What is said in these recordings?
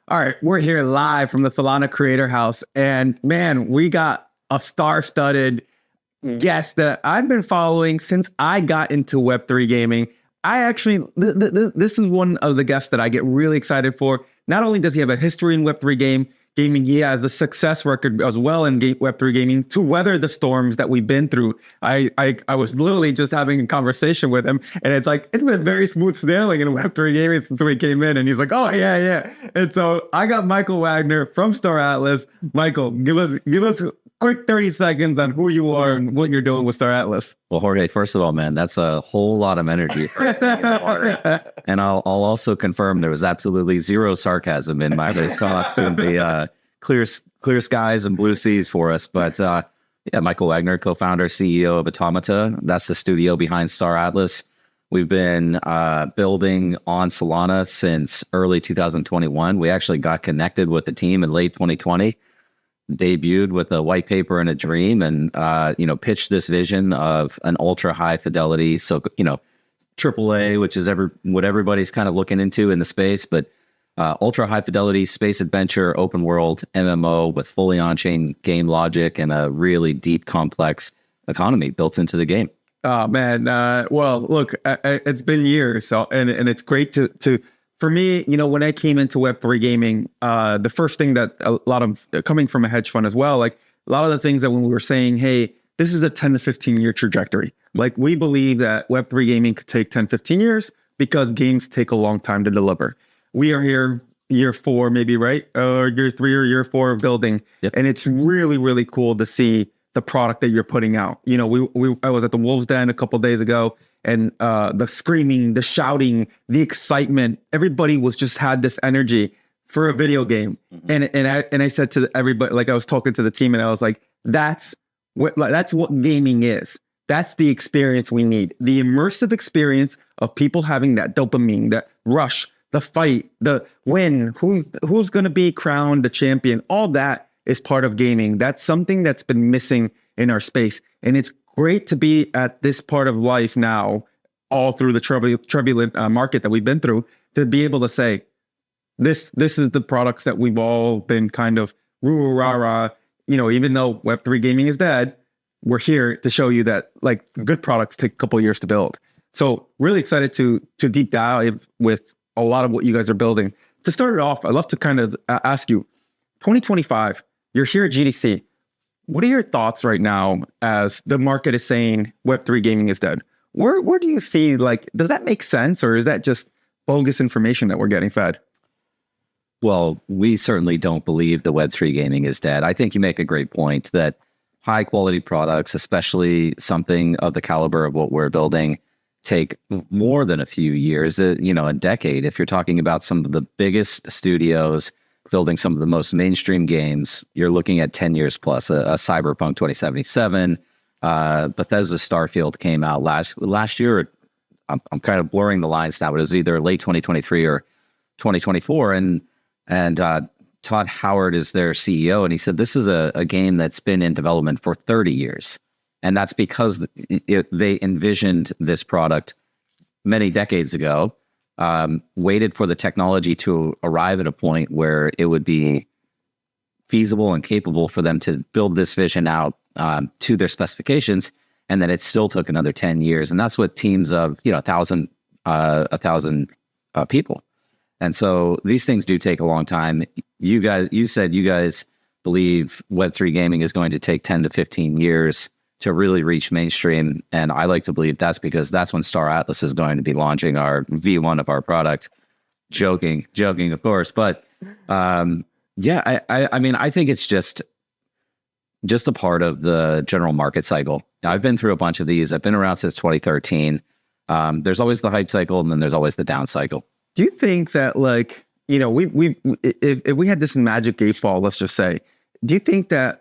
All right, we're here live from the Solana Creator House, and man, we got a star-studded guest that I've been following since I got into Web3 gaming. I actually, this is one of the guests that I get really excited for. Not only does he have a history in Web3 gaming, he has the success record as well in Web3 gaming to weather the storms that we've been through. I was literally just having a conversation with him, and it's like, it's been very smooth sailing in Web3 gaming since we came in, and he's like, oh, yeah. And so I got Michael Wagner from Star Atlas. Michael, give us a quick 30 seconds on who you are and what you're doing with Star Atlas. Well, Jorge, first of all, man, that's a whole lot of energy. And I'll also confirm there was absolutely zero sarcasm in my response to the clear skies and blue seas for us. But yeah, Michael Wagner, co-founder, CEO of Automata. That's the studio behind Star Atlas. We've been building on Salana since early 2021. We actually got connected with the team in late 2020. Debuted with a white paper and a dream, and pitched this vision of an ultra high fidelity, so AAA, which is what everybody's kind of looking into in the space, but ultra high fidelity space adventure open world MMO with fully on-chain game logic and a really deep complex economy built into the game. Oh man, well look, it's been years, so and it's great to. For me, when I came into Web3 gaming, the first thing that a lot of coming from a hedge fund as well, like a lot of the things that when we were saying, hey, this is a 10 to 15 year trajectory. Like we believe that Web3 gaming could take 10, 15 years because games take a long time to deliver. We are here year 4, maybe, right? Or year 3 or year 4 of building. Yep. And it's really, really cool to see the product that you're putting out. I was at the Wolves Den a couple of days ago, and the screaming, the shouting, the excitement, everybody just had this energy for a video game. Mm-hmm. And I said to everybody, like I was talking to the team, and I was like, that's what gaming is. That's the experience we need. The immersive experience of people having that dopamine, that rush, the fight, the win, who's going to be crowned the champion. All that is part of gaming. That's something that's been missing in our space. And it's great to be at this part of life now, all through the turbulent market that we've been through, to be able to say, this is the products that we've all been kind of rah-rah. Even though Web3 gaming is dead, we're here to show you that like good products take a couple of years to build. So really excited to deep dive with a lot of what you guys are building. To start it off, I'd love to kind of ask you, 2025, you're here at GDC. What are your thoughts right now as the market is saying Web3 gaming is dead? Where do you see, like, does that make sense, or is that just bogus information that we're getting fed? Well, we certainly don't believe the Web3 gaming is dead. I think you make a great point that high quality products, especially something of the caliber of what we're building, take more than a few years, a decade. If you're talking about some of the biggest studios building some of the most mainstream games, you're looking at 10 years plus. A Cyberpunk 2077, Bethesda Starfield came out last year. I'm kind of blurring the lines now, but it was either late 2023 or 2024. And Todd Howard is their CEO, and he said this is a game that's been in development for 30 years. And that's because they envisioned this product many decades ago, waited for the technology to arrive at a point where it would be feasible and capable for them to build this vision out to their specifications. And then it still took another 10 years. And that's with teams of, 1,000 people. And so these things do take a long time. You said you guys believe Web3 gaming is going to take 10 to 15 years to really reach mainstream. And I like to believe that's because that's when Star Atlas is going to be launching our V1 of our product. Joking, of course. But yeah, I mean, I think it's just a part of the general market cycle. Now, I've been through a bunch of these. I've been around since 2013. There's always the hype cycle, and then there's always the down cycle. Do you think that, like, if we had this magic 8-ball, let's just say, do you think that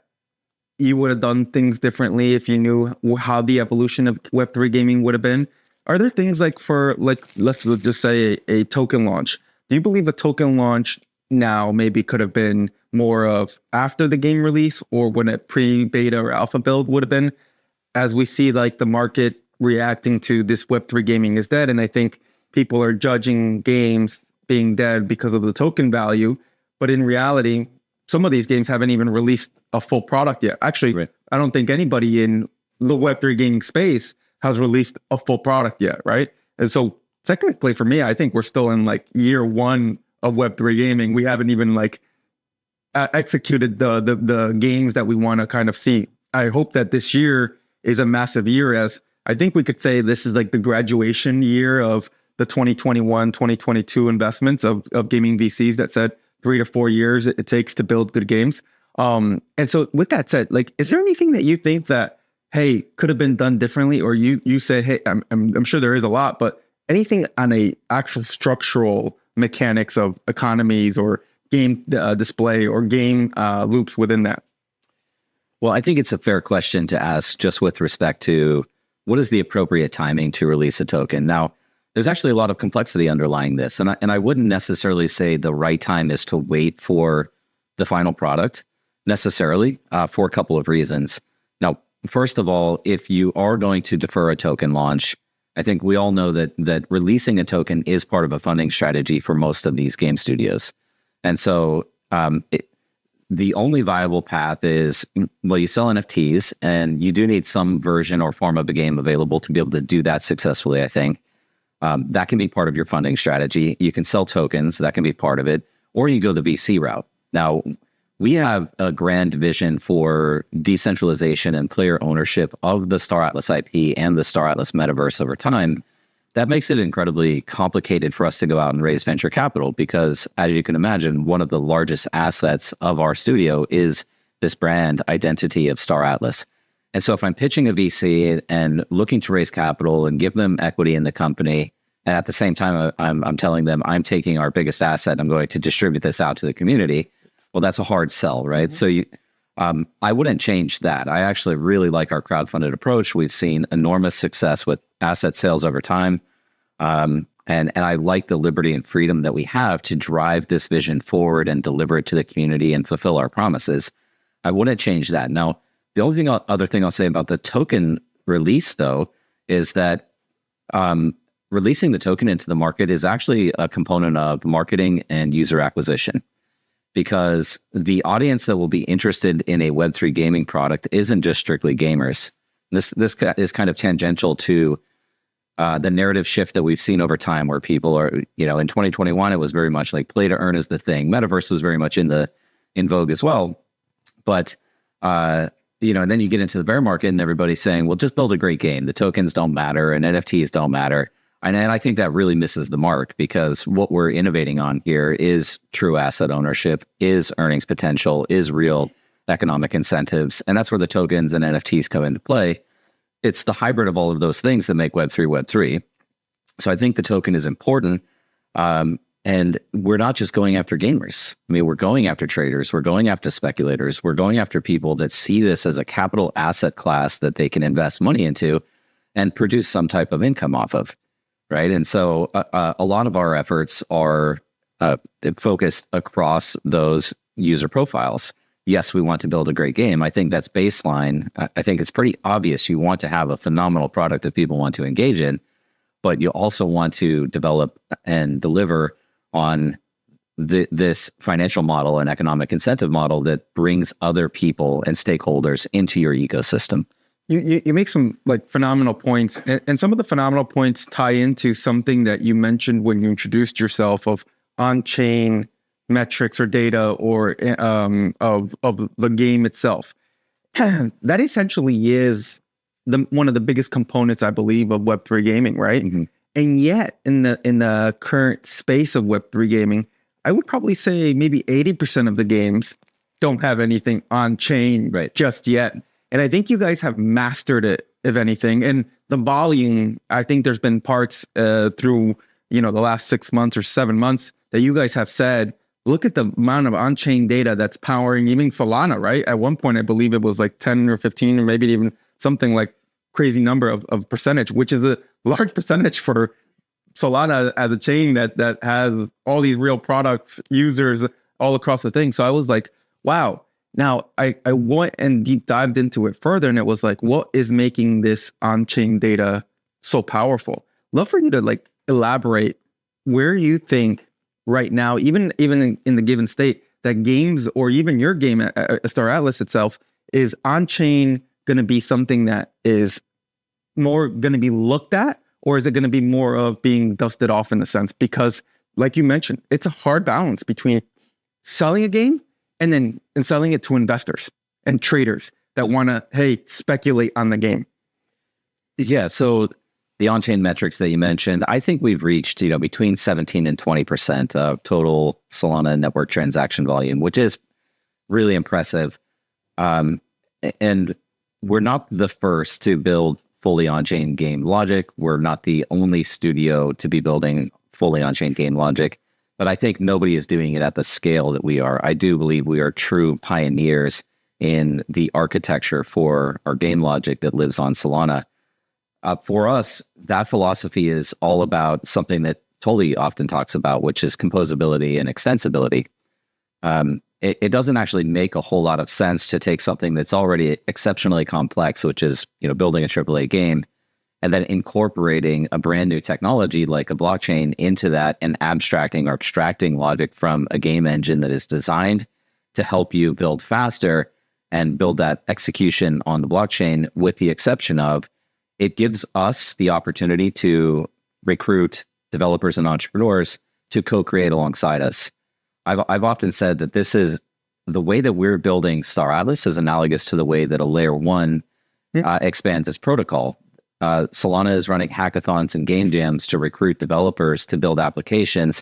you would have done things differently if you knew how the evolution of Web3 gaming would have been? Are there things let's just say a token launch? Do you believe a token launch now maybe could have been more of after the game release, or when a pre-beta or alpha build would have been, as we see like the market reacting to this Web3 gaming is dead? And I think people are judging games being dead because of the token value. but in reality, some of these games haven't even released a full product yet. Actually, Right. I don't think anybody in the Web3 gaming space has released a full product yet, right? And so technically for me, I think we're still in like year one of Web3 gaming. We haven't even like executed the games that we want to kind of see. I hope that this year is a massive year, as I think we could say this is like the graduation year of the 2021, 2022 investments of gaming VCs that said 3 to 4 years it takes to build good games. And so with that said, like, is there anything that you think that, hey, could have been done differently? Or you say, hey, I'm sure there is a lot, but anything on a actual structural mechanics of economies or game display or game loops within that? Well, I think it's a fair question to ask just with respect to what is the appropriate timing to release a token. Now, there's actually a lot of complexity underlying this. And I wouldn't necessarily say the right time is to wait for the final product necessarily for a couple of reasons. Now, first of all, if you are going to defer a token launch, I think we all know that releasing a token is part of a funding strategy for most of these game studios. And so the only viable path is, well, you sell NFTs and you do need some version or form of the game available to be able to do that successfully, I think. That can be part of your funding strategy. You can sell tokens, that can be part of it, or you go the VC route. Now, we have a grand vision for decentralization and player ownership of the Star Atlas IP and the Star Atlas metaverse over time. That makes it incredibly complicated for us to go out and raise venture capital because, as you can imagine, one of the largest assets of our studio is this brand identity of Star Atlas. And so if I'm pitching a VC and looking to raise capital and give them equity in the company, and at the same time, I'm telling them I'm taking our biggest asset, I'm going to distribute this out to the community, well, that's a hard sell, right? Mm-hmm. So I wouldn't change that. I actually really like our crowdfunded approach. We've seen enormous success with asset sales over time. And I like the liberty and freedom that we have to drive this vision forward and deliver it to the community and fulfill our promises. I wouldn't change that. Now, the only other thing I'll say about the token release, though, is that releasing the token into the market is actually a component of marketing and user acquisition, because the audience that will be interested in a Web3 gaming product isn't just strictly gamers. This is kind of tangential to the narrative shift that we've seen over time, where people are, in 2021, it was very much like play to earn is the thing. Metaverse was very much in vogue as well. But, and then you get into the bear market and everybody's saying, well, just build a great game. The tokens don't matter and NFTs don't matter. And I think that really misses the mark, because what we're innovating on here is true asset ownership, is earnings potential, is real economic incentives. And that's where the tokens and NFTs come into play. It's the hybrid of all of those things that make Web3. So I think the token is important. And we're not just going after gamers. I mean, we're going after traders. We're going after speculators. We're going after people that see this as a capital asset class that they can invest money into and produce some type of income off of. Right. And so a lot of our efforts are focused across those user profiles. Yes, we want to build a great game. I think that's baseline. I think it's pretty obvious you want to have a phenomenal product that people want to engage in, but you also want to develop and deliver on this financial model and economic incentive model that brings other people and stakeholders into your ecosystem. You make some like phenomenal points, and some of the phenomenal points tie into something that you mentioned when you introduced yourself of on-chain metrics or data or of the game itself. That essentially is one of the biggest components, I believe, of Web3 gaming, right? Mm-hmm. And yet, in the current space of Web3 gaming, I would probably say maybe 80% of the games don't have anything on-chain just yet. And I think you guys have mastered it, if anything. And the volume, I think there's been parts through, the last 6 months or 7 months that you guys have said, look at the amount of on-chain data that's powering even Solana, right? At one point, I believe it was like 10 or 15 or maybe even something like crazy number of percentage, which is a large percentage for Solana as a chain that has all these real products, users all across the thing. So I was like, wow. Now, I went and deep dived into it further, and it was like, what is making this on-chain data so powerful? Love for you to elaborate where you think right now, even in the given state, that games, or even your game, Star Atlas itself, is on-chain going to be something that is more going to be looked at, or is it going to be more of being dusted off in a sense? Because like you mentioned, it's a hard balance between selling a game and selling it to investors and traders that want to, hey, speculate on the game. Yeah. So the on-chain metrics that you mentioned, I think we've reached, between 17 and 20% of total Solana network transaction volume, which is really impressive. And we're not the first to build fully on-chain game logic. We're not the only studio to be building fully on-chain game logic, but I think nobody is doing it at the scale that we are. I do believe we are true pioneers in the architecture for our game logic that lives on Solana. For us, that philosophy is all about something that Tolly often talks about, which is composability and extensibility. It doesn't actually make a whole lot of sense to take something that's already exceptionally complex, which is building a AAA game, and then incorporating a brand new technology like a blockchain into that and abstracting or extracting logic from a game engine that is designed to help you build faster and build that execution on the blockchain, with the exception of it gives us the opportunity to recruit developers and entrepreneurs to co-create alongside us. I've often said that this is the way that we're building Star Atlas is analogous to the way that a layer one expands its protocol. Solana is running hackathons and game jams to recruit developers to build applications,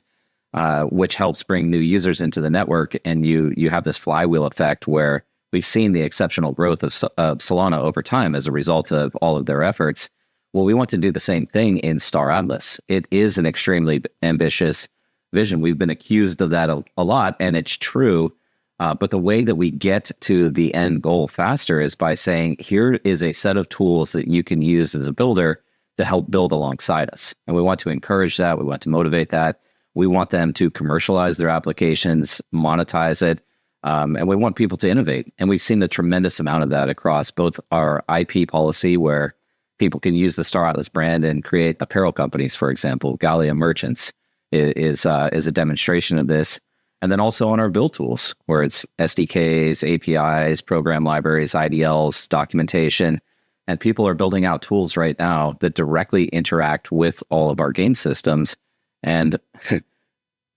which helps bring new users into the network. And you have this flywheel effect where we've seen the exceptional growth of Solana over time as a result of all of their efforts. Well, we want to do the same thing in Star Atlas. It is an extremely ambitious vision. We've been accused of that a lot, and it's true. But the way that we get to the end goal faster is by saying, here is a set of tools that you can use as a builder to help build alongside us. And we want to encourage that. We want to motivate that. We want them to commercialize their applications, monetize it, and we want people to innovate. And we've seen a tremendous amount of that across both our IP policy, where people can use the Star Atlas brand and create apparel companies, for example. Gallia Merchants is a demonstration of this. And then also on our build tools, where it's SDKs, APIs, program libraries, IDLs, documentation, and people are building out tools right now that directly interact with all of our game systems. And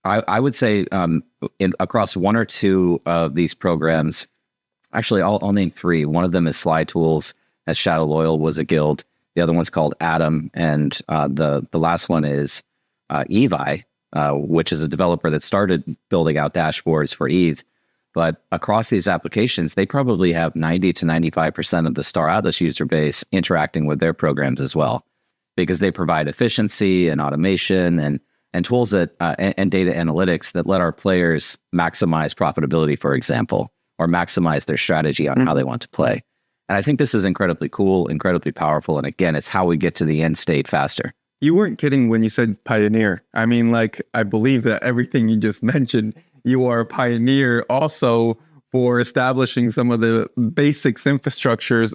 I would say across one or two of these programs, actually I'll name three. One of them is Sly Tools, as Shadow Loyal was a guild. The other one's called Atom, and the last one is Evi, which is a developer that started building out dashboards for ETH. But across these applications, they probably have 90 to 95% of the Star Atlas user base interacting with their programs as well, because they provide efficiency and automation and tools that and data analytics that let our players maximize profitability, for example, or maximize their strategy on how they want to play. And I think this is incredibly cool, incredibly powerful. And again, it's how we get to the end state faster. You weren't kidding when you said pioneer. I mean, like, I believe that everything you just mentioned, you are a pioneer also for establishing some of the basics infrastructures,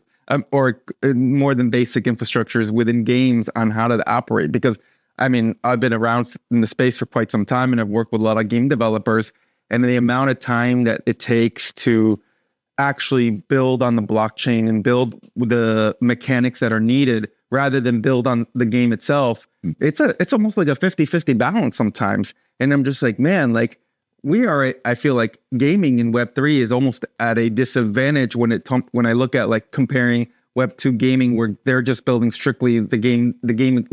or more than basic infrastructures within games on how to operate. Because, I mean, I've been around in the space for quite some time, and I've worked with a lot of game developers, and the amount of time that it takes to actually build on the blockchain and build the mechanics that are needed rather than build on the game itself, it's almost like a 50-50 balance sometimes. And I'm just like, man, like I feel like gaming in Web3 is almost at a disadvantage when I look at like comparing Web2 gaming, where they're just building strictly the game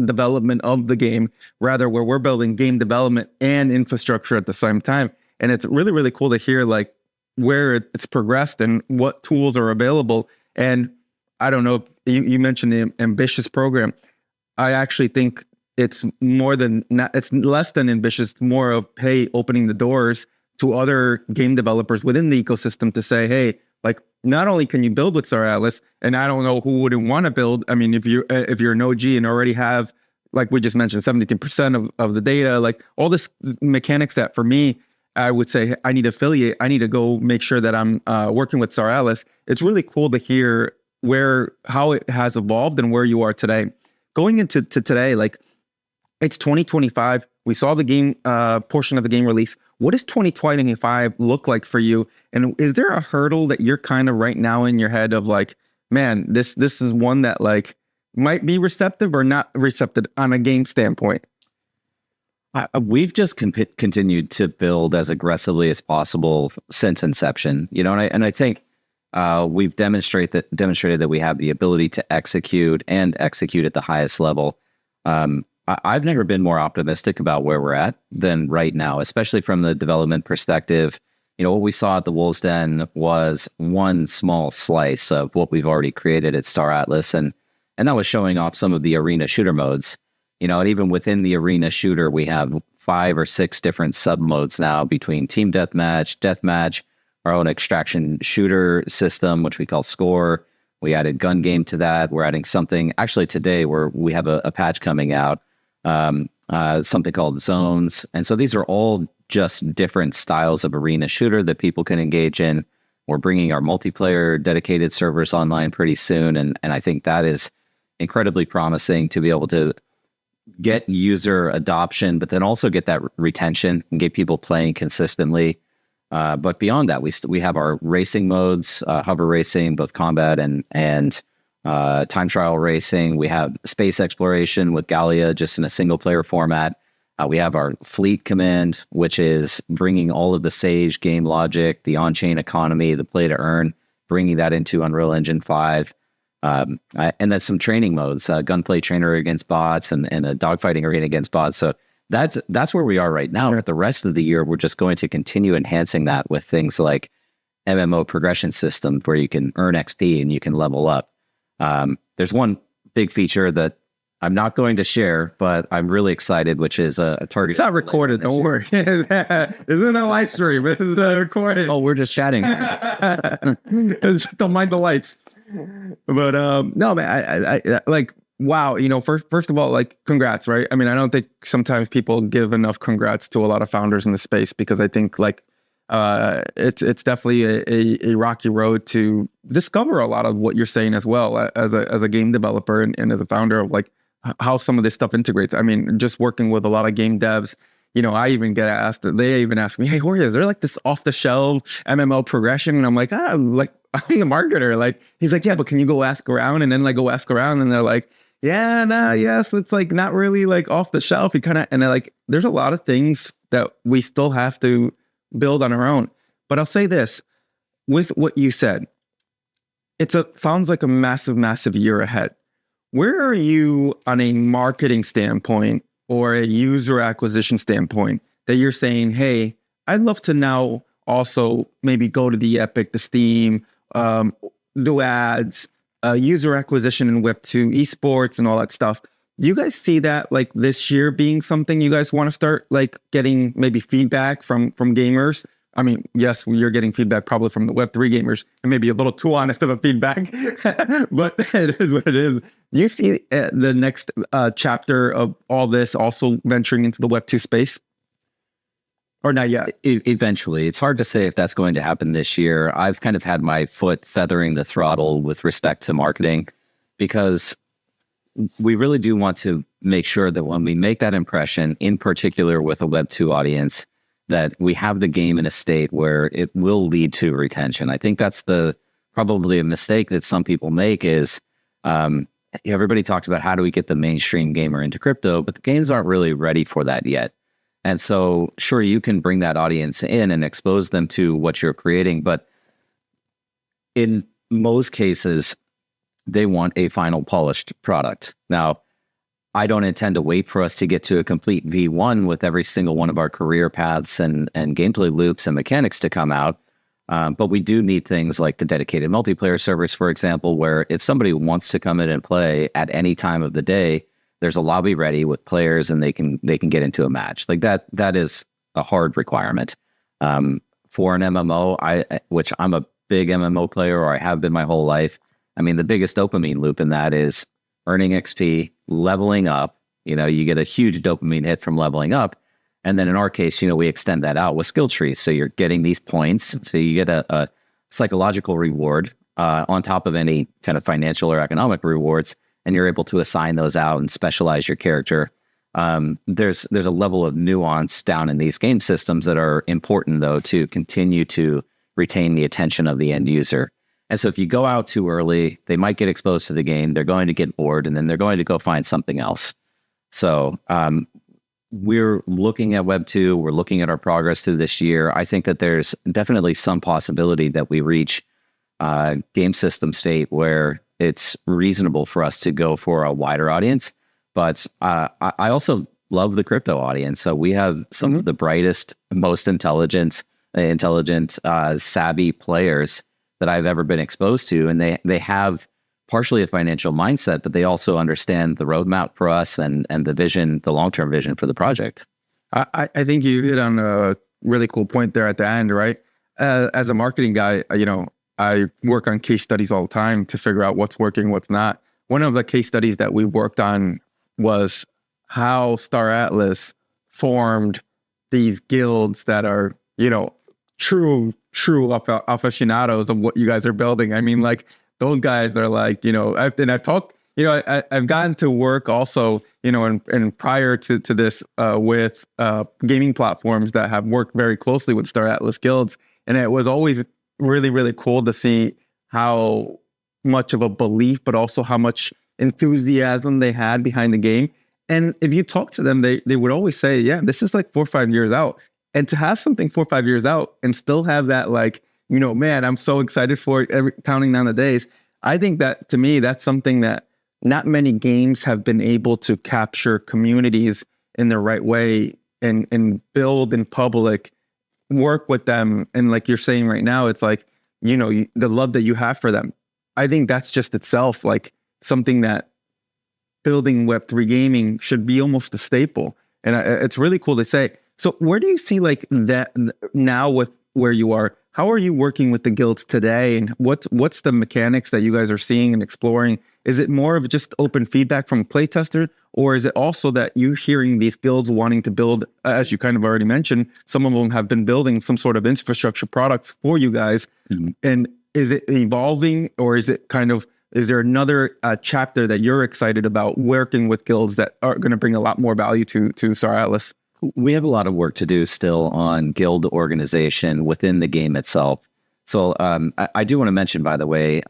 development of the game, rather where we're building game development and infrastructure at the same time. And it's really, really cool to hear like where it's progressed and what tools are available. And I don't know if you mentioned the ambitious program. I actually think it's it's less than ambitious, more of, hey, opening the doors to other game developers within the ecosystem to say, hey, like, not only can you build with Star Atlas, and I don't know who wouldn't want to build. I mean, if you're an OG and already have, like we just mentioned, 72% of the data, like all this mechanics that for me, I would say, I need to affiliate. I need to go make sure that I'm working with Star Atlas. It's really cool to hear how it has evolved and where you are today. Going into today, like, it's 2025. We saw the game portion of the game release. What does 2025 look like for you? And is there a hurdle that you're kind of right now in your head of like, man, this is one that like might be receptive or not receptive on a game standpoint? We've just continued to build as aggressively as possible since inception, and I think we've demonstrated that we have the ability to execute at the highest level. I've never been more optimistic about where we're at than right now, especially from the development perspective. What we saw at the Wolves Den was one small slice of what we've already created at Star Atlas, and that was showing off some of the arena shooter modes. And even within the arena shooter, we have 5 or 6 different sub modes now between team deathmatch, our own extraction shooter system, which we call Score. We added gun game to that. We're adding something actually today where we have a patch coming out, something called Zones. And so these are all just different styles of arena shooter that people can engage in. We're bringing our multiplayer dedicated servers online pretty soon. And I think that is incredibly promising to be able to get user adoption, but then also get that retention and get people playing consistently. But beyond that, we have our racing modes, hover racing, both combat and time trial racing. We have space exploration with Gallia just in a single player format. We have our fleet command, which is bringing all of the Sage game logic, the on-chain economy, the play to earn, bringing that into Unreal Engine 5. And then some training modes, gunplay trainer against bots and a dogfighting arena against bots. So that's where we are right now. The rest of the year, we're just going to continue enhancing that with things like MMO progression systems where you can earn XP and you can level up. There's one big feature that I'm not going to share, but I'm really excited, which is a target. It's not recorded. Don't worry. This isn't a live stream. This is recorded. Oh, we're just chatting. Just don't mind the lights. But no, man, I like, wow. First of all, like, congrats, right? I mean, I don't think sometimes people give enough congrats to a lot of founders in the space, because I think like it's definitely a rocky road to discover a lot of what you're saying as well as a game developer and as a founder of like how some of this stuff integrates. I mean, just working with a lot of game devs, I even get asked, they even ask me, hey, Jorge, is there like this off the shelf MMO progression? And I'm like, like, I'm a marketer. Like, he's like, yeah, but can you go ask around? And then I go ask around and they're like, yeah, no, yes, it's like not really like off the shelf. And they're like, there's a lot of things that we still have to build on our own. But I'll say this, with what you said, sounds like a massive year ahead. Where are you on a marketing standpoint or a user acquisition standpoint that you're saying, hey, I'd love to now also maybe go to the Epic, the Steam, do ads, user acquisition in Web2, esports and all that stuff. Do you guys see that like this year being something you guys want to start like getting maybe feedback from gamers? I mean, yes, you're getting feedback probably from the Web3 gamers, and maybe a little too honest of a feedback, but it is what it is. You see the next chapter of all this also venturing into the Web2 space? Or not yet? Eventually. It's hard to say if that's going to happen this year. I've kind of had my foot feathering the throttle with respect to marketing, because we really do want to make sure that when we make that impression, in particular with a Web2 audience, that we have the game in a state where it will lead to retention. I think that's probably a mistake that some people make is everybody talks about how do we get the mainstream gamer into crypto, but the games aren't really ready for that yet. And so, sure, you can bring that audience in and expose them to what you're creating, but in most cases, they want a final polished product. Now, I don't intend to wait for us to get to a complete V1 with every single one of our career paths and gameplay loops and mechanics to come out. But we do need things like the dedicated multiplayer servers, for example, where if somebody wants to come in and play at any time of the day, there's a lobby ready with players and they can get into a match. Like that is a hard requirement. For an MMO, which I'm a big MMO player, or I have been my whole life. I mean, the biggest dopamine loop in that is earning XP, leveling up. You get a huge dopamine hit from leveling up. And then in our case, we extend that out with skill trees. So you're getting these points. So you get a psychological reward on top of any kind of financial or economic rewards. And you're able to assign those out and specialize your character There's a level of nuance down in these game systems that are important, though, to continue to retain the attention of the end user. And so if you go out too early, they might get exposed to the game, they're going to get bored, and then they're going to go find something else. So we're looking at Web 2, we're looking at our progress through this year. I think that there's definitely some possibility that we reach game system state where it's reasonable for us to go for a wider audience. But I also love the crypto audience. So we have some of the brightest, most intelligent, savvy players that I've ever been exposed to. And they have partially a financial mindset, but they also understand the roadmap for us and the vision, the long-term vision for the project. I think you hit on a really cool point there at the end, right? As a marketing guy, I work on case studies all the time to figure out what's working, what's not. One of the case studies that we worked on was how Star Atlas formed these guilds that are, true aficionados of what you guys are building. I mean, like, those guys are like, I've talked, I've gotten to work also, and prior to this with gaming platforms that have worked very closely with Star Atlas guilds. And it was always really, really cool to see how much of a belief, but also how much enthusiasm they had behind the game. And if you talk to them, they would always say, yeah, this is like 4 or 5 years out. And to have something 4 or 5 years out and still have that, like, man, I'm so excited for it, counting down the days. I think that, to me, that's something that not many games have been able to capture communities in the right way and build in public, work with them. And like you're saying right now, it's like, the love that you have for them. I think that's just itself like something that building Web3 gaming should be almost a staple. And it's really cool to say. So where do you see like that now with where you are? How are you working with the guilds today? And what's the mechanics that you guys are seeing and exploring? Is it more of just open feedback from a playtester? Or is it also that you hearing these guilds wanting to build, as you kind of already mentioned, some of them have been building some sort of infrastructure products for you guys. Mm-hmm. And is it evolving, or is it is there another chapter that you're excited about working with guilds that are going to bring a lot more value to Star Atlas? We have a lot of work to do still on guild organization within the game itself. So I do want to mention, by the way,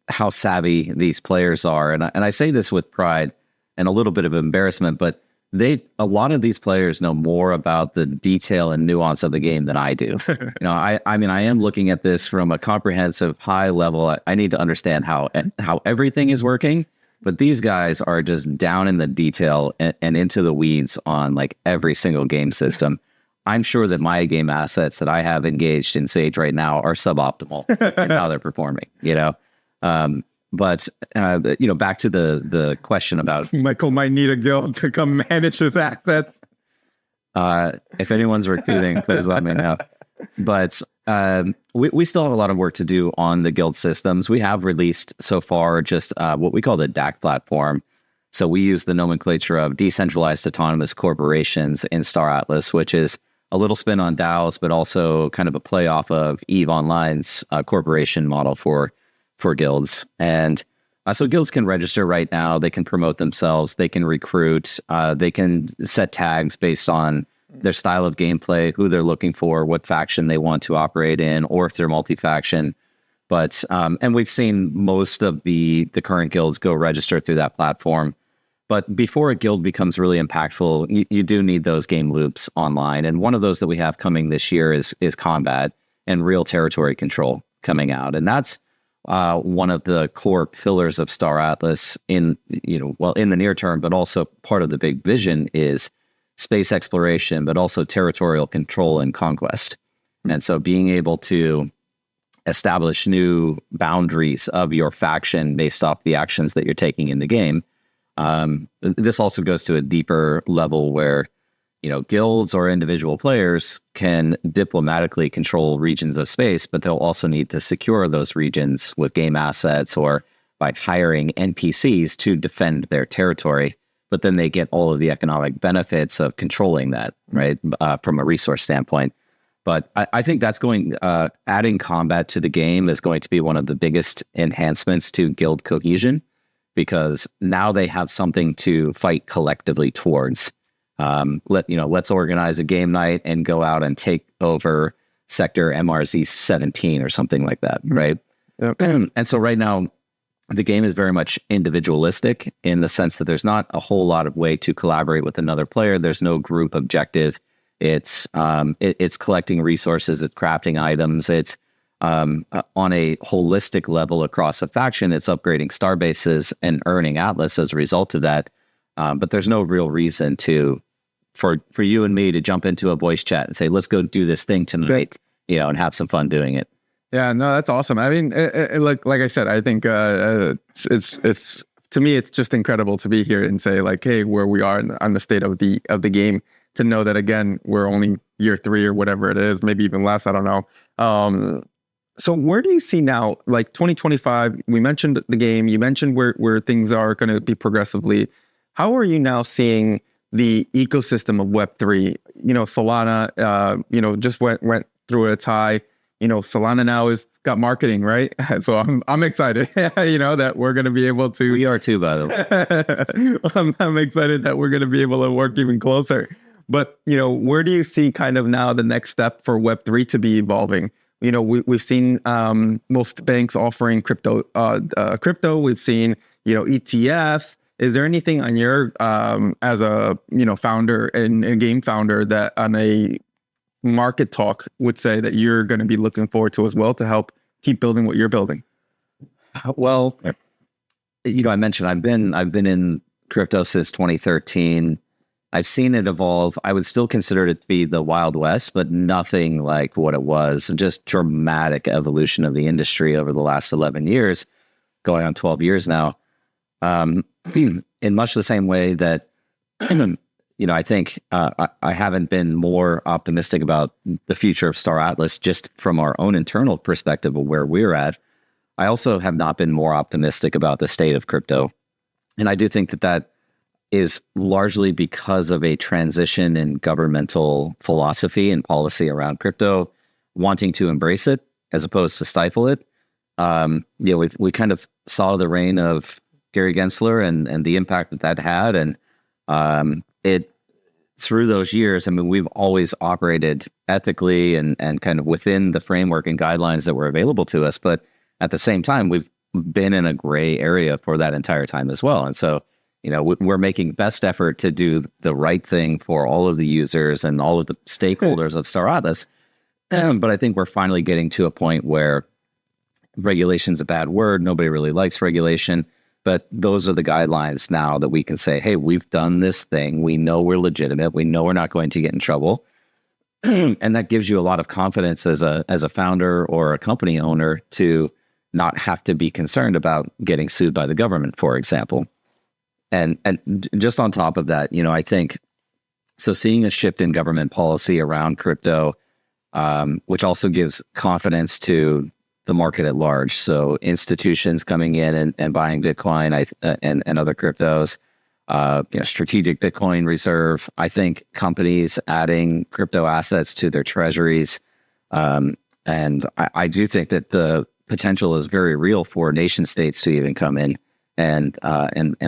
how savvy these players are. And I say this with pride and a little bit of embarrassment, but a lot of these players know more about the detail and nuance of the game than I do. I mean, I am looking at this from a comprehensive high level. I need to understand how everything is working. But these guys are just down in the detail and into the weeds on like every single game system. I'm sure that my game assets that I have engaged in Sage right now are suboptimal in how they're performing, But back to the question about Michael might need a guild to come manage his assets. If anyone's recruiting, please let me know. But we still have a lot of work to do on the guild systems. We have released so far just what we call the DAC platform. So we use the nomenclature of decentralized autonomous corporations in Star Atlas, which is a little spin on DAOs, but also kind of a play off of EVE Online's corporation model for guilds. And so guilds can register right now. They can promote themselves. They can recruit. They can set tags based on their style of gameplay, who they're looking for, what faction they want to operate in, or if they're multi-faction. But and we've seen most of the current guilds go register through that platform. But before a guild becomes really impactful, you do need those game loops online. And one of those that we have coming this year is combat and real territory control coming out. And that's one of the core pillars of Star Atlas in the near term, but also part of the big vision is space exploration, but also territorial control and conquest. And so being able to establish new boundaries of your faction based off the actions that you're taking in the game. This also goes to a deeper level where, guilds or individual players can diplomatically control regions of space, but they'll also need to secure those regions with game assets or by hiring NPCs to defend their territory. But then they get all of the economic benefits of controlling that, right, from a resource standpoint. But I think that's adding combat to the game is going to be one of the biggest enhancements to guild cohesion. because now they have something to fight collectively towards. Let's organize a game night and go out and take over sector MRZ 17 or something like that, right? Yep. And so right now, the game is very much individualistic in the sense that there's not a whole lot of way to collaborate with another player. There's no group objective. It's collecting resources, it's crafting items, it's on a holistic level across a faction, it's upgrading star bases and earning Atlas as a result of that. But there's no real reason for you and me to jump into a voice chat and say, let's go do this thing tonight, and have some fun doing it. Yeah, no, that's awesome. I mean, like I said, I think it's to me, it's just incredible to be here and say like, hey, where we are on the state of the game. To know that again, we're only year 3 or whatever it is, maybe even less. I don't know. So where do you see now, like 2025? We mentioned the game. You mentioned where things are going to be progressively. How are you now seeing the ecosystem of Web3? Solana, just went through its high. Solana now is got marketing, right? So I'm excited, that we're going to be able to. We are too, by the way. I'm excited that we're going to be able to work even closer. But, where do you see kind of now the next step for Web3 to be evolving? We've seen most banks offering crypto. We've seen, ETFs. Is there anything on your, as a, founder and a game founder, that on a market talk would say that you're going to be looking forward to as well to help keep building what you're building? Well, I mentioned I've been in crypto since 2013. I've seen it evolve. I would still consider it to be the Wild West, but nothing like what it was. Just dramatic evolution of the industry over the last 11 years, going on 12 years now. In much the same way that, I think I haven't been more optimistic about the future of Star Atlas just from our own internal perspective of where we're at. I also have not been more optimistic about the state of crypto. And I do think that is largely because of a transition in governmental philosophy and policy around crypto, wanting to embrace it as opposed to stifle it. We kind of saw the reign of Gary Gensler and the impact that had. And it through those years, I mean, we've always operated ethically and kind of within the framework and guidelines that were available to us. But at the same time, we've been in a gray area for that entire time as well. And so, we're making best effort to do the right thing for all of the users and all of the stakeholders of Star Atlas. But I think we're finally getting to a point where regulation's a bad word. Nobody really likes regulation. But those are the guidelines now that we can say, hey, we've done this thing. We know we're legitimate. We know we're not going to get in trouble. And that gives you a lot of confidence as a founder or a company owner to not have to be concerned about getting sued by the government, for example. And just on top of that, I think, so seeing a shift in government policy around crypto, which also gives confidence to the market at large. So institutions coming in and buying Bitcoin and other cryptos, strategic Bitcoin reserve. I think companies adding crypto assets to their treasuries. And I do think that the potential is very real for nation states to even come in and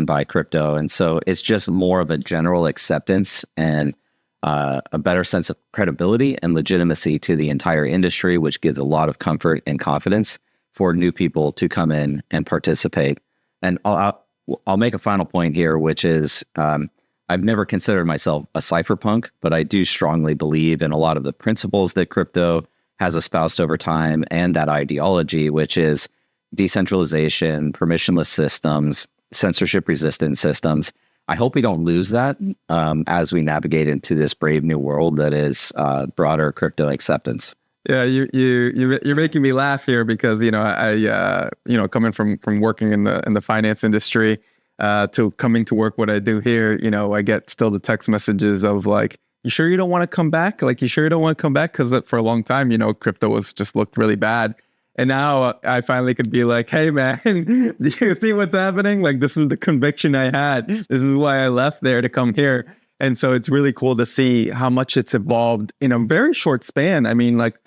buy crypto. And so it's just more of a general acceptance and a better sense of credibility and legitimacy to the entire industry, which gives a lot of comfort and confidence for new people to come in and participate. And I'll make a final point here, which is I've never considered myself a cypherpunk, but I do strongly believe in a lot of the principles that crypto has espoused over time and that ideology, which is decentralization, permissionless systems, censorship-resistant systems. I hope we don't lose that as we navigate into this brave new world that is broader crypto acceptance. Yeah, you're making me laugh here because I coming from working in the finance industry to coming to work what I do here, I get still the text messages of like, you sure you don't want to come back? Like, you sure you don't want to come back? Because for a long time, crypto was just looked really bad. And now I finally could be like, hey, man, do you see what's happening? Like, this is the conviction I had. This is why I left there to come here. And so it's really cool to see how much it's evolved in a very short span. I mean, like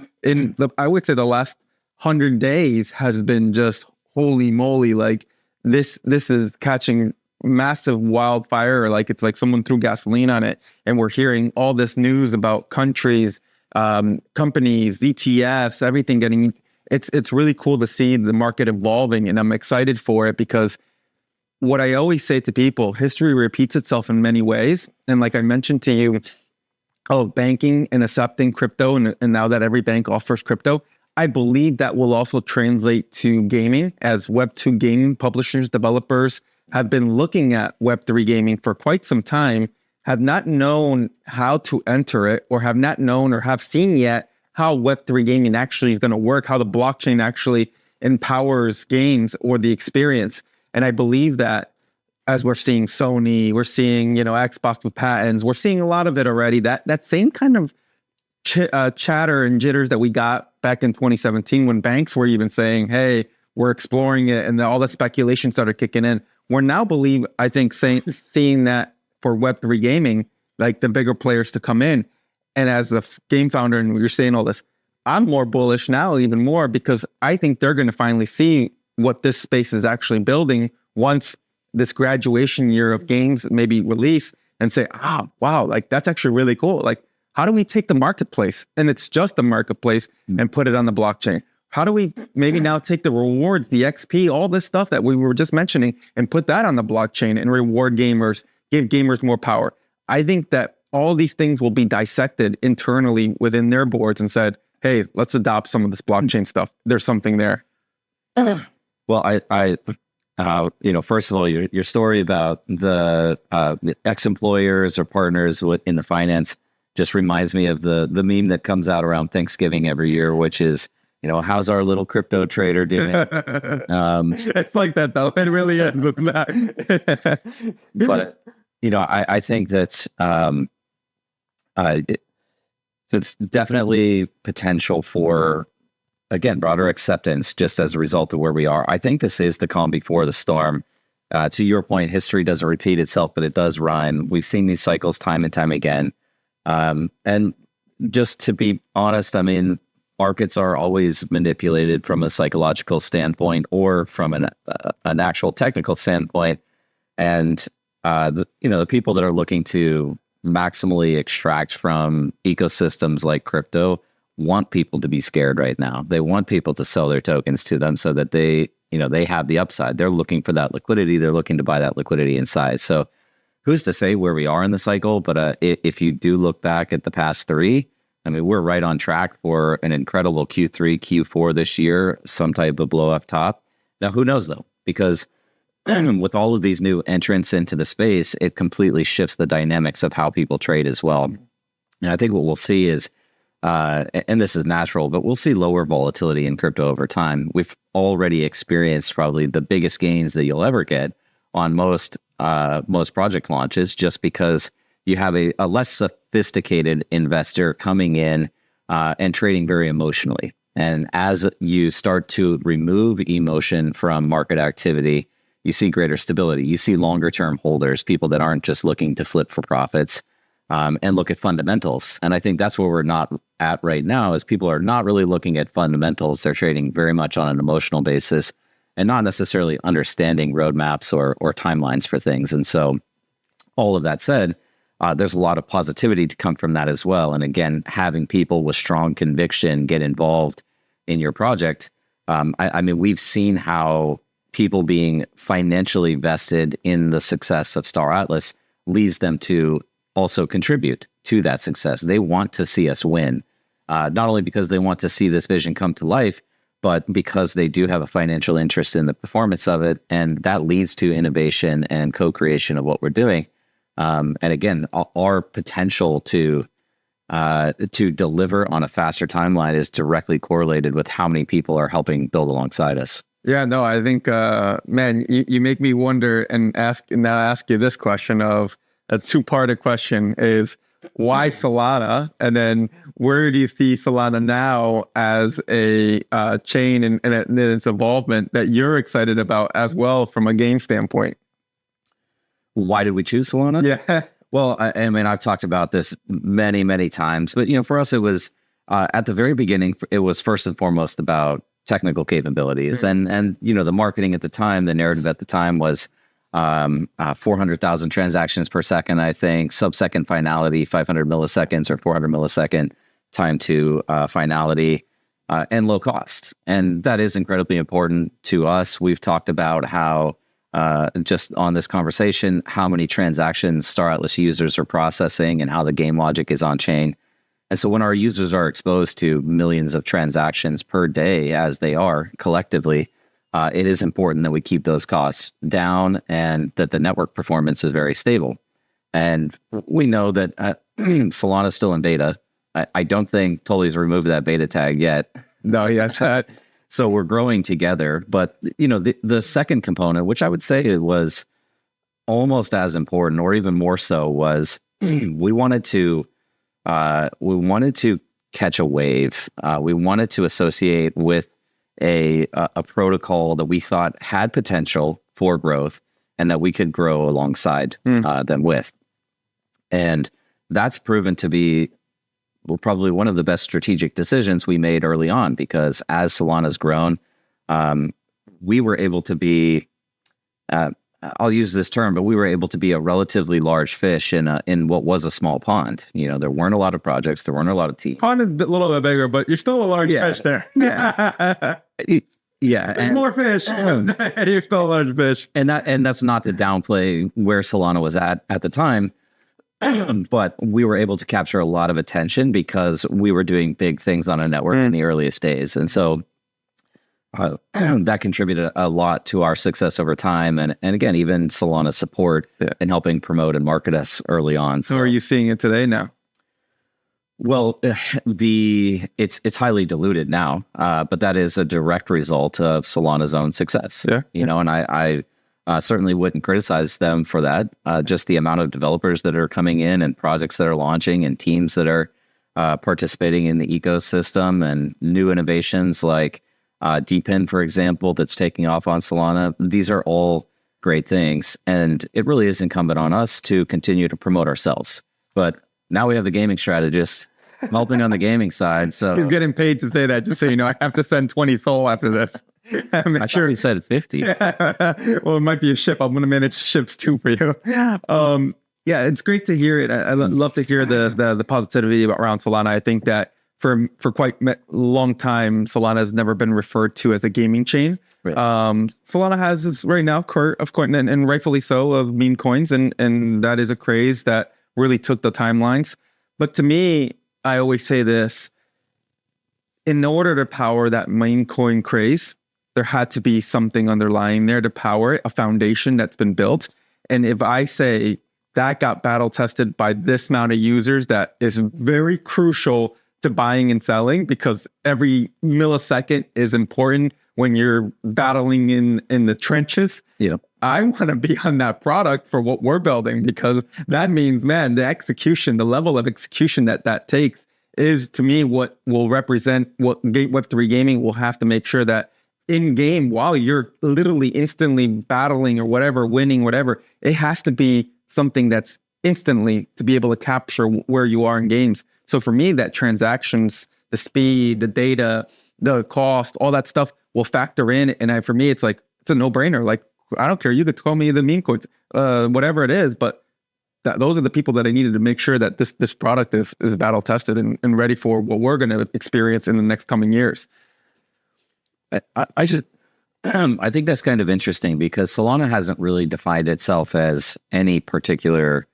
I would say the last 100 days has been just holy moly. Like this is catching massive wildfire, like it's like someone threw gasoline on it, and we're hearing all this news about countries, companies, ETFs, everything getting. It's really cool to see the market evolving, and I'm excited for it because what I always say to people, history repeats itself in many ways. And like I mentioned to you, banking and accepting crypto, and now that every bank offers crypto, I believe that will also translate to gaming, as Web2 gaming publishers, developers have been looking at Web3 gaming for quite some time, have not known how to enter it, or have not known or have seen yet how Web3 gaming actually is going to work, how the blockchain actually empowers games or the experience. And I believe that as we're seeing Sony, we're seeing, Xbox with patents, we're seeing a lot of it already. That same kind of chatter and jitters that we got back in 2017 when banks were even saying, hey, we're exploring it, and all the speculation started kicking in. We're now seeing that for Web3 gaming, like the bigger players to come in. And as a game founder, and you're saying all this, I'm more bullish now, even more, because I think they're going to finally see what this space is actually building once this graduation year of games maybe release, and say, wow, like that's actually really cool. Like, how do we take the marketplace, and it's just the marketplace, and put it on the blockchain? How do we maybe now take the rewards, the XP, all this stuff that we were just mentioning, and put that on the blockchain and reward gamers, give gamers more power? I think that all these things will be dissected internally within their boards and said, hey, let's adopt some of this blockchain stuff. There's something there. Well, first of all, your story about the ex-employers or partners in the finance just reminds me of the meme that comes out around Thanksgiving every year, which is, how's our little crypto trader doing? It's like that, though. It really is. But, I think that's it's definitely potential for, again, broader acceptance just as a result of where we are. I think this is the calm before the storm. To your point, history doesn't repeat itself, but it does rhyme. We've seen these cycles time and time again. And just to be honest, I mean, markets are always manipulated from a psychological standpoint or from an actual technical standpoint. And, the people that are looking to maximally extract from ecosystems like crypto want people to be scared right now. They want people to sell their tokens to them so that they have the upside. They're looking for that liquidity. They're looking to buy that liquidity in size. So who's to say where we are in the cycle? But if you do look back at the past three, I mean, we're right on track for an incredible Q3, Q4 this year, some type of blow off top. Now, who knows though? Because with all of these new entrants into the space, it completely shifts the dynamics of how people trade as well. And I think what we'll see is, and this is natural, but we'll see lower volatility in crypto over time. We've already experienced probably the biggest gains that you'll ever get on most project launches, just because you have a less sophisticated investor coming in and trading very emotionally. And as you start to remove emotion from market activity, you see greater stability. You see longer term holders, people that aren't just looking to flip for profits, and look at fundamentals. And I think that's where we're not at right now, is people are not really looking at fundamentals. They're trading very much on an emotional basis and not necessarily understanding roadmaps or timelines for things. And so all of that said, there's a lot of positivity to come from that as well. And again, having people with strong conviction get involved in your project. I mean, we've seen how people being financially vested in the success of Star Atlas leads them to also contribute to that success. They want to see us win, not only because they want to see this vision come to life, but because they do have a financial interest in the performance of it. And that leads to innovation and co-creation of what we're doing. And again, our potential to deliver on a faster timeline is directly correlated with how many people are helping build alongside us. Yeah, no, I think, man, you make me wonder and ask you this question of a two-parted question is, why Salana? And then where do you see Salana now as a chain and its involvement that you're excited about as well from a game standpoint? Why did we choose Salana? Yeah. Well, I mean, I've talked about this many, many times, but for us, it was at the very beginning, it was first and foremost about technical capabilities. And the marketing at the time, the narrative at the time was 400,000 transactions per second, I think, sub-second finality, 500 milliseconds or 400 millisecond time to finality, and low cost. And that is incredibly important to us. We've talked about how, just on this conversation, how many transactions Star Atlas users are processing and how the game logic is on chain. And so when our users are exposed to millions of transactions per day, as they are collectively, it is important that we keep those costs down and that the network performance is very stable. And we know that Solana is still in beta. I don't think Tully's removed that beta tag yet. No, yes. So we're growing together. But, the second component, which I would say it was almost as important or even more so, was we wanted to catch a wave. We wanted to associate with a protocol that we thought had potential for growth and that we could grow alongside them with. And that's proven to be probably one of the best strategic decisions we made early on, because as Solana's grown, we were able to be, I'll use this term, but we were able to be a relatively large fish in what was a small pond. There weren't a lot of projects, there weren't a lot of teams. Pond is a little bit bigger, but you're still a large fish there. Yeah, and more fish. You're still a large fish, and that's not to downplay where Solana was at the time, but we were able to capture a lot of attention because we were doing big things on a network in the earliest days, and so that contributed a lot to our success over time, and again, even Solana's support in helping promote and market us early on. So, are you seeing it today now? Well, it's highly diluted now, but that is a direct result of Solana's own success. And I certainly wouldn't criticize them for that. Just the amount of developers that are coming in and projects that are launching and teams that are participating in the ecosystem and new innovations like DeepIn, for example, that's taking off on Solana. These are all great things, and it really is incumbent on us to continue to promote ourselves. But now we have the gaming strategist helping on the gaming side. So he's getting paid to say that, just so you know. I have to send 20 SOL after this. I sure he said 50. Well, it might be a ship. I'm going to manage ships too for you. Yeah, it's great to hear it. I love to hear the positivity around Solana. I think that for quite a long time, Solana has never been referred to as a gaming chain. Right. Solana has this right now, of course, and rightfully so, of meme coins, and that is a craze that really took the timelines. But to me, I always say this: in order to power that meme coin craze, there had to be something underlying there to power it, a foundation that's been built. And if I say that got battle tested by this amount of users, that is very crucial to buying and selling, because every millisecond is important when you're battling in the trenches. I want to be on that product for what we're building, because that means, man, the execution, the level of execution that takes is, to me, what will represent what Web3 gaming will have to make sure that in game, while you're literally instantly battling or whatever, winning, whatever, it has to be something that's instantly to be able to capture where you are in games. So for me, that transactions, the speed, the data, the cost, all that stuff will factor in. And for me, it's like, it's a no-brainer. Like, I don't care. You could call me the meme coins, whatever it is, but those are the people that I needed to make sure that this product is battle tested and ready for what we're going to experience in the next coming years. I think that's kind of interesting, because Solana hasn't really defined itself as any particular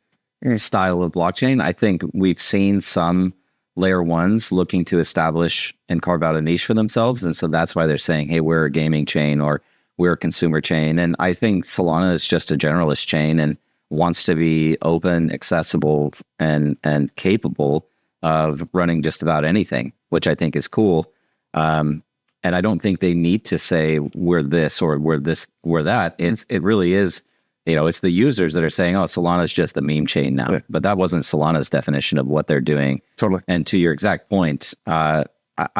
style of blockchain. I think we've seen some layer ones looking to establish and carve out a niche for themselves. And so that's why they're saying, hey, we're a gaming chain or we're a consumer chain. And I think Solana is just a generalist chain and wants to be open, accessible, and capable of running just about anything, which I think is cool. And I don't think they need to say we're this or we're that. It really is, it's the users that are saying, oh, Solana's just a meme chain now. Yeah. But that wasn't Solana's definition of what they're doing. Totally. And to your exact point, I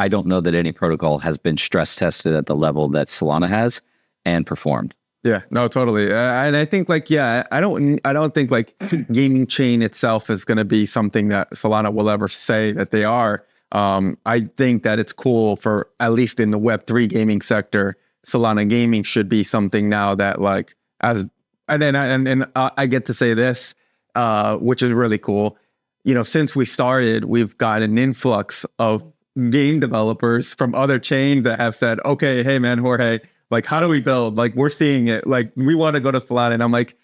don't know that any protocol has been stress tested at the level that Solana has and performed. Yeah, no, totally. And I think I don't think gaming chain itself is going to be something that Solana will ever say that they are. I think that it's cool for, at least in the Web3 gaming sector, Solana gaming should be something now that like, I get to say this, which is really cool. Since we started, we've got an influx of game developers from other chains that have said, okay, hey man, Jorge, like, how do we build? Like, we're seeing it. Like, we want to go to Solana. And I'm like,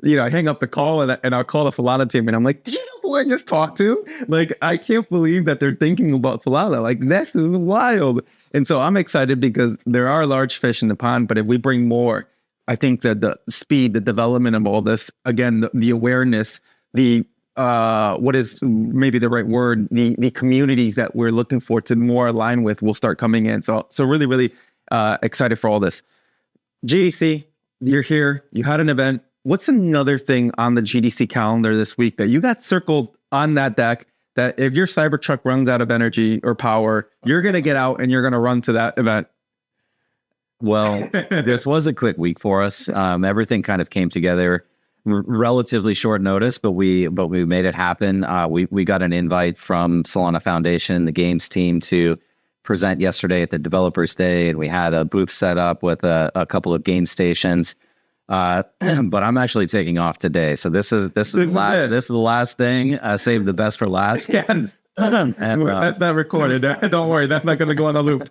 I hang up the call and I'll call the Solana team and I'm like, do you know who I just talked to? Like, I can't believe that they're thinking about Solana. Like, this is wild. And so I'm excited because there are large fish in the pond, but if we bring more, I think that the speed, the development of all this, again, the awareness, the what is maybe the right word, the communities that we're looking for to more align with will start coming in. So really, really excited for all this. GDC, you're here. You had an event. What's another thing on the GDC calendar this week that you got circled on that deck that if your Cybertruck runs out of energy or power, you're going to get out and you're going to run to that event? Well, this was a quick week for us. Everything kind of came together relatively short notice, but we made it happen. We got an invite from Solana Foundation, the games team, to present yesterday at the Developers Day, and we had a booth set up with a couple of game stations. But I'm actually taking off today, so this is the last thing. I saved the best for last. Yes. And, that's not recorded. Don't worry, that's not going to go on the loop.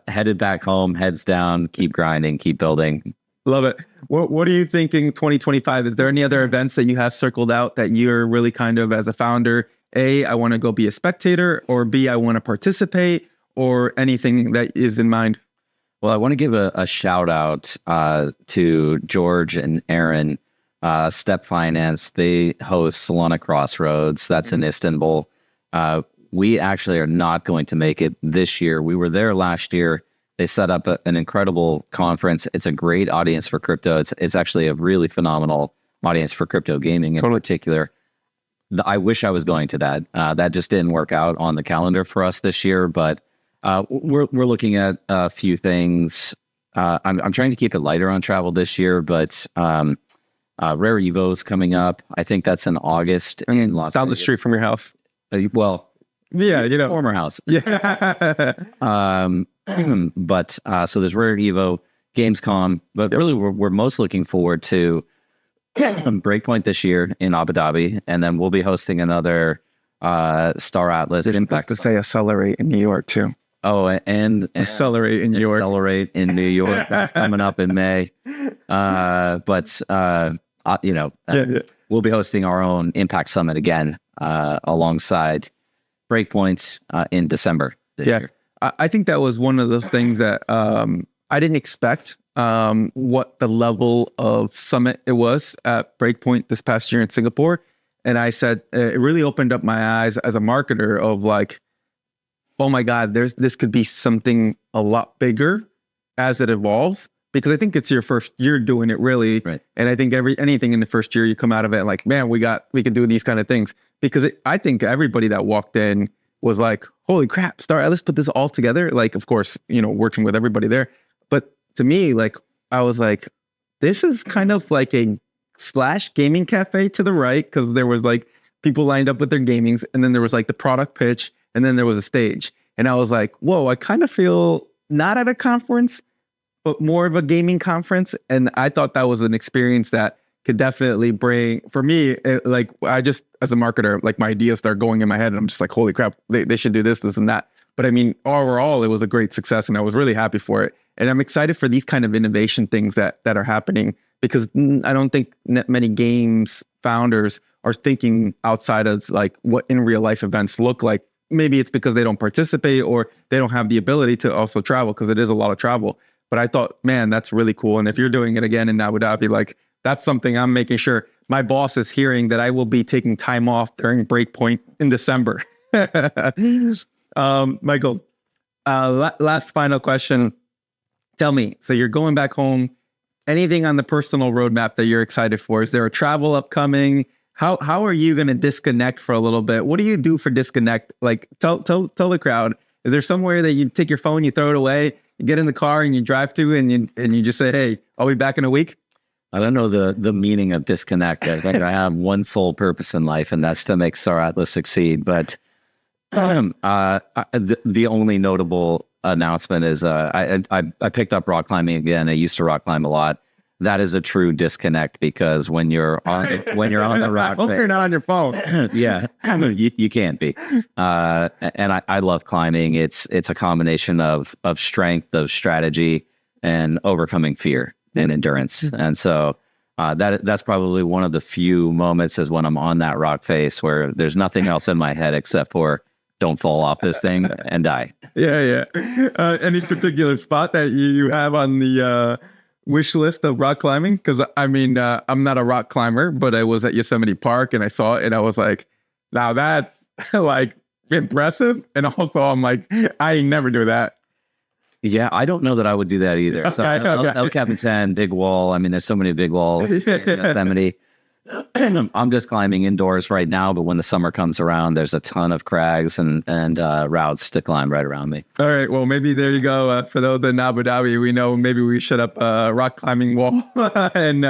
Headed back home, heads down, keep grinding, keep building. Love it. What are you thinking 2025? Is there any other events that you have circled out that you're really kind of, as a founder, A, I want to go be a spectator, or B, I want to participate, or anything that is in mind? Well, I want to give a shout out to George and Aaron, Step Finance. They host Solana Crossroads. That's in Istanbul. We actually are not going to make it this year. We were there last year. They set up an incredible conference. It's a great audience for crypto. It's actually a really phenomenal audience for crypto gaming in particular. I wish I was going to that. That just didn't work out on the calendar for us this year, but we're looking at a few things. I'm trying to keep it lighter on travel this year, but Rare Evo's coming up. I think that's in August in Las Down Vegas. the street from your house. Well, yeah, former house. Yeah. But so there's Rare Evo, Gamescom, but really we're most looking forward to Breakpoint this year in Abu Dhabi, and then we'll be hosting another Star Atlas. Impact to say Accelerate in New York too. Oh, and Accelerate in New York. Accelerate in New York. That's coming up in May. But we'll be hosting our own Impact Summit again alongside Breakpoint in December this year. I think that was one of the things that I didn't expect what the level of summit it was at Breakpoint this past year in Singapore. And I said, it really opened up my eyes as a marketer of like, oh my God, this could be something a lot bigger as it evolves. Because I think it's your first year doing it, really. Right. And I think anything in the first year, you come out of it like, man, we can do these kind of things. Because I think everybody that walked in was like, holy crap, let's put this all together. Like, of course, working with everybody there. But to me, like, I was like, this is kind of like a / gaming cafe to the right, because there was like people lined up with their gamings, and then there was like the product pitch, and then there was a stage. And I was like, whoa, I kind of feel not at a conference, but more of a gaming conference. And I thought that was an experience that could definitely bring, for me, I just, as a marketer, like my ideas start going in my head and I'm just like, holy crap, they should do this and that. But I mean, overall, it was a great success and I was really happy for it. And I'm excited for these kind of innovation things that are happening, because I don't think many games founders are thinking outside of like what in real life events look like. Maybe it's because they don't participate or they don't have the ability to also travel, because it is a lot of travel. But I thought, man, that's really cool. And if you're doing it again in Abu Dhabi, like, that's something I'm making sure my boss is hearing, that I will be taking time off during Breakpoint in December. Michael, last final question. Tell me, so you're going back home, anything on the personal roadmap that you're excited for? Is there a travel upcoming? How are you going to disconnect for a little bit? What do you do for disconnect? Like, tell the crowd, is there somewhere that you take your phone, you throw it away, you get in the car and you drive to, and you just say, hey, I'll be back in a week? I don't know the meaning of disconnect. I think I have one sole purpose in life, and that's to make Star Atlas succeed. But The only notable announcement is I picked up rock climbing again. I used to rock climb a lot. That is a true disconnect because when you're on the rock, Hope you're not on your phone. yeah, you can't be. And I love climbing. It's a combination of strength, of strategy, and overcoming fear and endurance. And so that's probably one of the few moments is when I'm on that rock face where there's nothing else in my head except for don't fall off this thing and die. Yeah. Any particular spot that you have on the wish list of rock climbing? Because I mean, I'm not a rock climber, but I was at Yosemite Park and I saw it and I was like, now that's like impressive. And also I'm like, I never do that. Yeah, I don't know that I would do that either. So Okay. El Capitan, big wall. I mean, there's so many big walls in Yosemite. I'm just climbing indoors right now, but when the summer comes around, there's a ton of crags and routes to climb right around me. All right. Well, maybe there you go. For those in Abu Dhabi, we know maybe we should up a rock climbing wall. And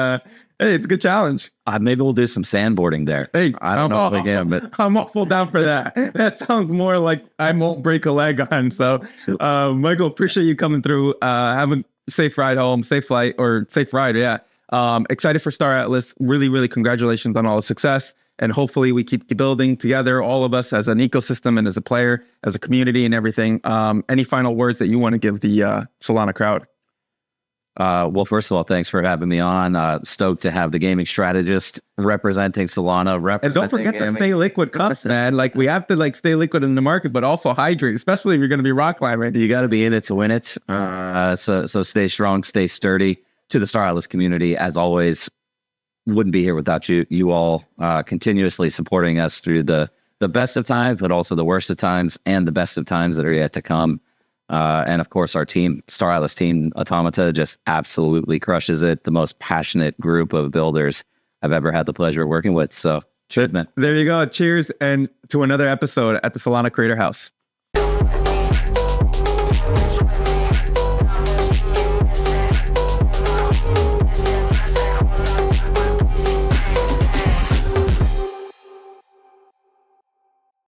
hey, it's a good challenge. Maybe we'll do some sandboarding there. Hey, I don't know if we can, but I'm also down for that. That sounds more like I won't break a leg on. So, Michael, appreciate you coming through. Have a safe ride home, safe flight, or safe ride. Yeah. Excited for Star Atlas. Really, really congratulations on all the success. And hopefully we keep building together, all of us as an ecosystem and as a player, as a community and everything. Any final words that you want to give the Solana crowd? Well, first of all, thanks for having me on. Stoked to have the gaming strategist representing Solana. And don't forget the Stay Liquid cups, man. Like we have to like stay liquid in the market, but also hydrate, especially if you're going to be rock climbing. You got to be in it to win it. So stay strong, stay sturdy. To the Star Atlas community, as always, wouldn't be here without you. You all continuously supporting us through the best of times, but also the worst of times and the best of times that are yet to come. And of course, our team, Star Atlas team, Automata, just absolutely crushes it. The most passionate group of builders I've ever had the pleasure of working with. So, cheers, man. There you go. Cheers, and to another episode at the Solana Creator House.